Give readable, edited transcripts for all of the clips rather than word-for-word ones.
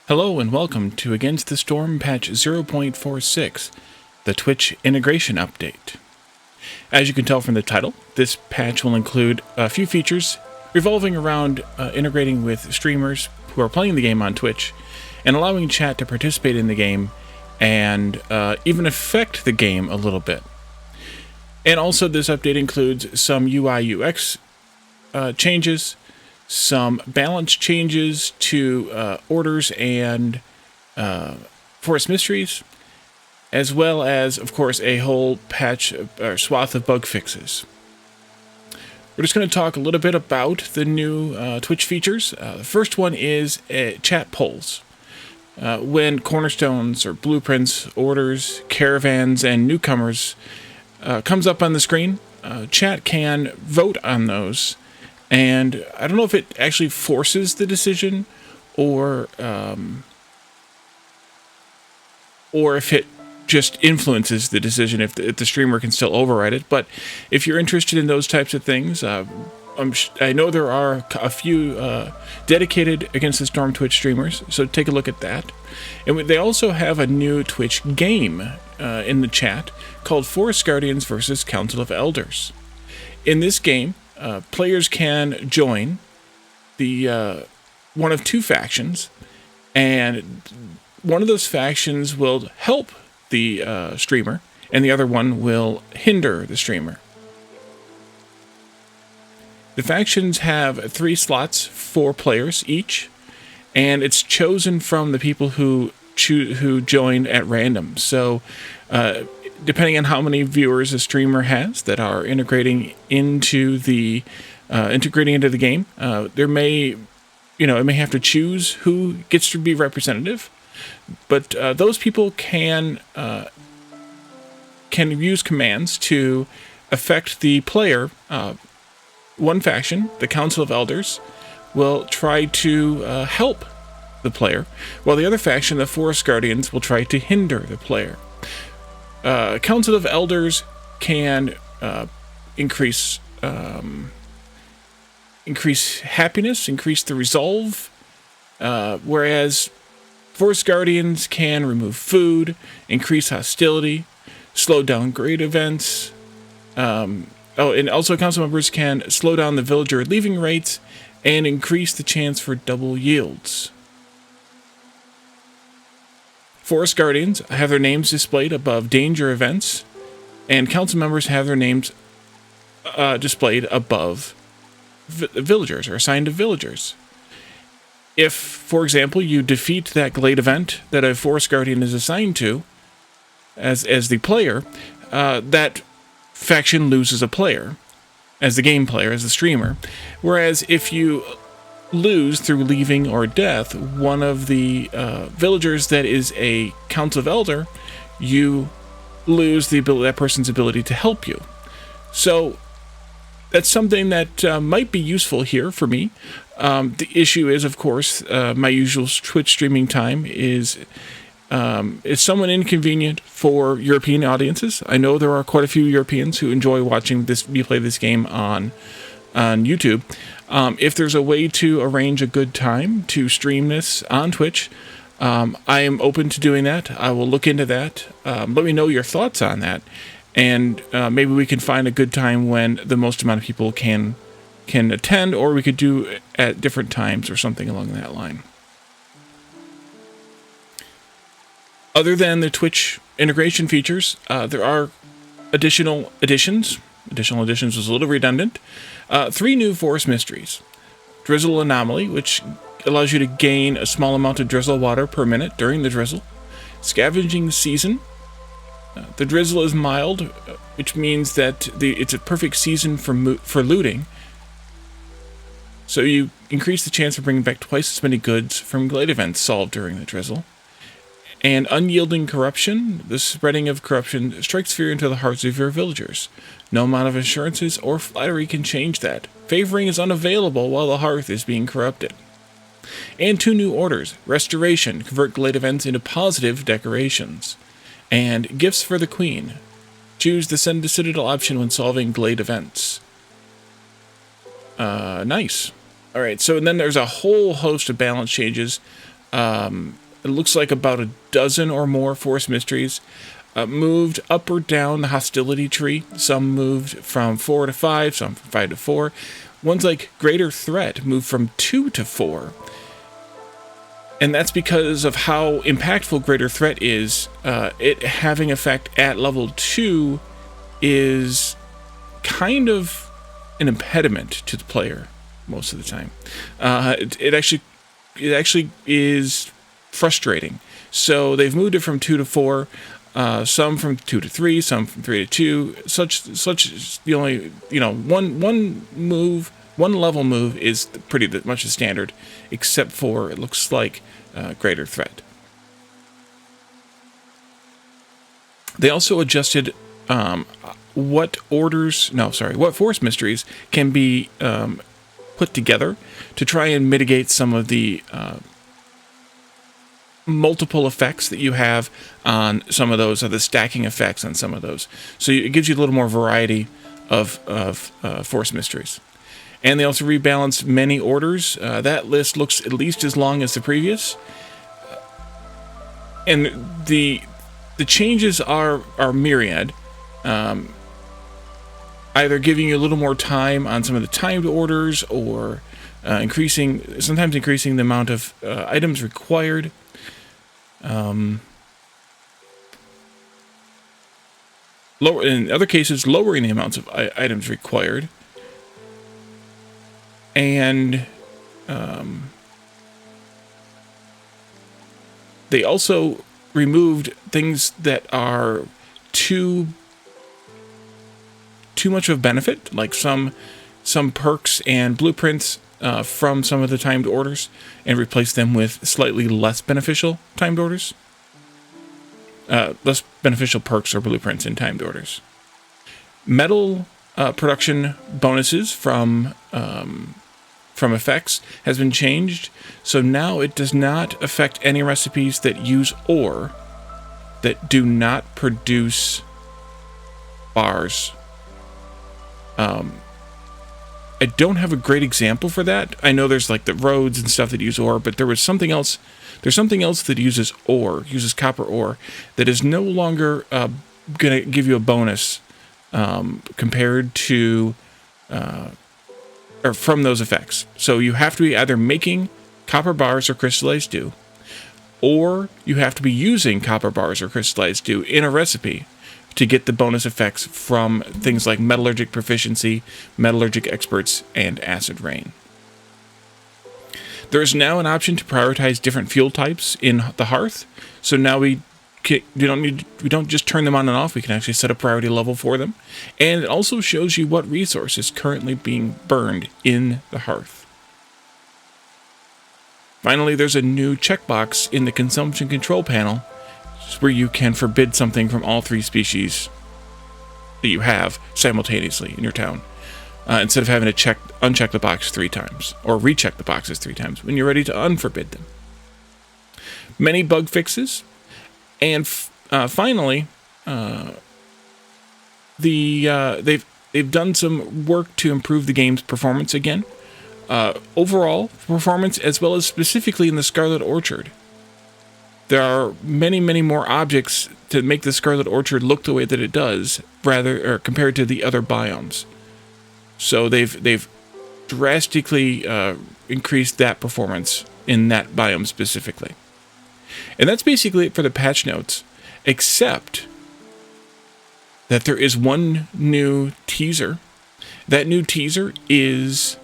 Hello and welcome to Against the Storm patch 0.46, the Twitch integration update. As you can tell from the title, this patch will include a few features revolving around integrating with streamers who are playing the game on Twitch and allowing chat to participate in the game and even affect the game a little bit. And also this update includes some UI UX changes, some balance changes to orders and forest mysteries, as well as, of course, a whole patch or swath of bug fixes. We're just going to talk a little bit about the new Twitch features. The first one is chat polls. When cornerstones or blueprints, orders, caravans, and newcomers comes up on the screen, chat can vote on those. And I don't know if it actually forces the decision or if it just influences the decision if the streamer can still override it. But if you're interested in those types of things, I know there are a few dedicated Against the Storm Twitch streamers, so take a look at that. And they also have a new Twitch game in the chat called Forest Guardians vs. Council of Elders. In this game, players can join the one of two factions, and one of those factions will help the streamer, and the other one will hinder the streamer. The factions have 3 slots for players each, and it's chosen from the people who join at random. So, depending on how many viewers a streamer has that are integrating into the game, there may, it may have to choose who gets to be representative. But those people can use commands to affect the player. One faction, the Council of Elders, will try to help the player, while the other faction, the Forest Guardians, will try to hinder the player. Council of Elders can increase happiness, increase the resolve, whereas Forest Guardians can remove food, increase hostility, slow down great events. And also Council members can slow down the villager leaving rates and increase the chance for double yields. Forest Guardians have their names displayed above danger events, and Council members have their names displayed above villagers, or assigned to villagers. If, for example, you defeat that glade event that a Forest Guardian is assigned to as the player, that faction loses a player, as the game player, as the streamer. Whereas if you lose through leaving or death one of the villagers that is a Council of Elder, you lose that person's ability to help you. So that's something that might be useful here for me. The issue is, of course, my usual Twitch streaming time is somewhat inconvenient for European audiences. I know there are quite a few Europeans who enjoy watching me play this game on YouTube. If there's a way to arrange a good time to stream this on Twitch, I am open to doing that. I will look into that. Let me know your thoughts on that, and maybe we can find a good time when the most amount of people can attend, or we could do at different times or something along that line. Other than the Twitch integration features, there are additional additions. Additional additions was a little redundant. 3 new forest mysteries. Drizzle Anomaly, which allows you to gain a small amount of drizzle water per minute during the drizzle. Scavenging Season. The drizzle is mild, which means that it's a perfect season for looting. So you increase the chance of bringing back twice as many goods from glade events solved during the drizzle. And Unyielding Corruption. The spreading of corruption strikes fear into the hearts of your villagers. No amount of assurances or flattery can change that. Favoring is unavailable while the hearth is being corrupted. And 2 new orders. Restoration. Convert glade events into positive decorations. And Gifts for the Queen. Choose the Send to Citadel option when solving glade events. Nice. Alright, so then there's a whole host of balance changes It looks like about a dozen or more forest mysteries moved up or down the hostility tree. Some moved from 4 to 5, some from 5 to 4. Ones like Greater Threat moved from 2 to 4. And that's because of how impactful Greater Threat is. It having effect at level 2 is kind of an impediment to the player most of the time. It actually is frustrating. So they've moved it from 2 to 4, some from 2 to 3, some from 3 to 2. Such the only, one level move is pretty much the standard, except for it looks like Greater Threat. They also adjusted what forest mysteries can be put together to try and mitigate some of the multiple effects that you have on some of those, or the stacking effects on some of those. So it gives you a little more variety of forest mysteries. And they also rebalanced many orders. That list looks at least as long as the previous. And the changes are myriad. Either giving you a little more time on some of the timed orders, or sometimes increasing the amount of items required. In other cases, lowering the amounts of items required. And they also removed things that are too much of a benefit, like some perks and blueprints from some of the timed orders, and replaced them with slightly less beneficial timed orders. Less beneficial perks or blueprints in timed orders. Metal production bonuses from effects has been changed, so now it does not affect any recipes that use ore that do not produce bars. I don't have a great example for that. I know there's like the roads and stuff that use ore, but there was something else. There's something else that uses ore, uses copper ore, that is no longer going to give you a bonus compared to or from those effects. So you have to be either making copper bars or crystallized dew, or you have to be using copper bars or crystallized dew in a recipe to get the bonus effects from things like metallurgic proficiency, metallurgic experts, and acid rain. There is now an option to prioritize different fuel types in the hearth. So now we don't just turn them on and off. We can actually set a priority level for them, and it also shows you what resource is currently being burned in the hearth. Finally, there's a new checkbox in the consumption control panel where you can forbid something from all 3 species that you have simultaneously in your town, instead of having to uncheck the box 3 times, or recheck the boxes 3 times when you're ready to unforbid them. Many bug fixes, and finally, they've done some work to improve the game's performance again. Overall performance, as well as specifically in the Scarlet Orchard. There are many, many more objects to make the Scarlet Orchard look the way that it does, compared to the other biomes. So they've drastically increased that performance in that biome specifically. And that's basically it for the patch notes, except that there is one new teaser. That new teaser is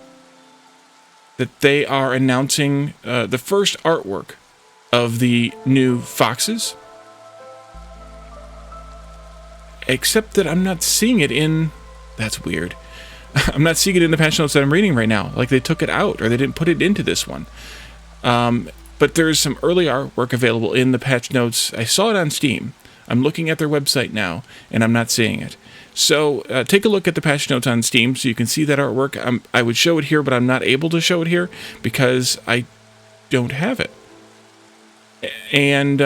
that they are announcing the first artwork of the new foxes, except that I'm not seeing it in... That's weird. I'm not seeing it in the patch notes that I'm reading right now. Like they took it out, or they didn't put it into this one. But there's some early artwork available in the patch notes. I saw it on Steam. I'm looking at their website now, and I'm not seeing it. So take a look at the patch notes on Steam so you can see that artwork. I would show it here, but I'm not able to show it here because I don't have it. And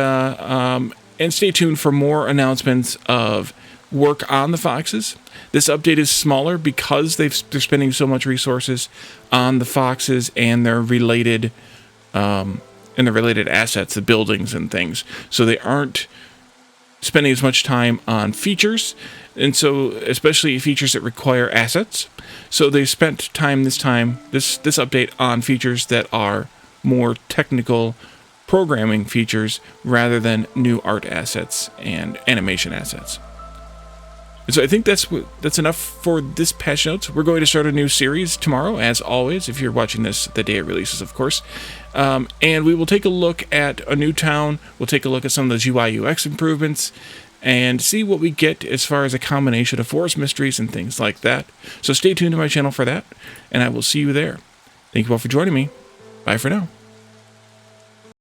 stay tuned for more announcements of work on the foxes. This update is smaller because they're spending so much resources on the foxes and their related and the related assets, the buildings and things. So they aren't spending as much time on features, and so especially features that require assets. So they spent time this update on features that are more technical programming features rather than new art assets and animation assets. And so I think that's enough for this patch notes. We're going to start a new series tomorrow, as always, if you're watching this the day it releases, of course. And we will take a look at a new town. We'll take a look at some of those UI UX improvements and see what we get as far as a combination of forest mysteries and things like that. So stay tuned to my channel for that, and I will see you there. Thank you all for joining me. Bye for now.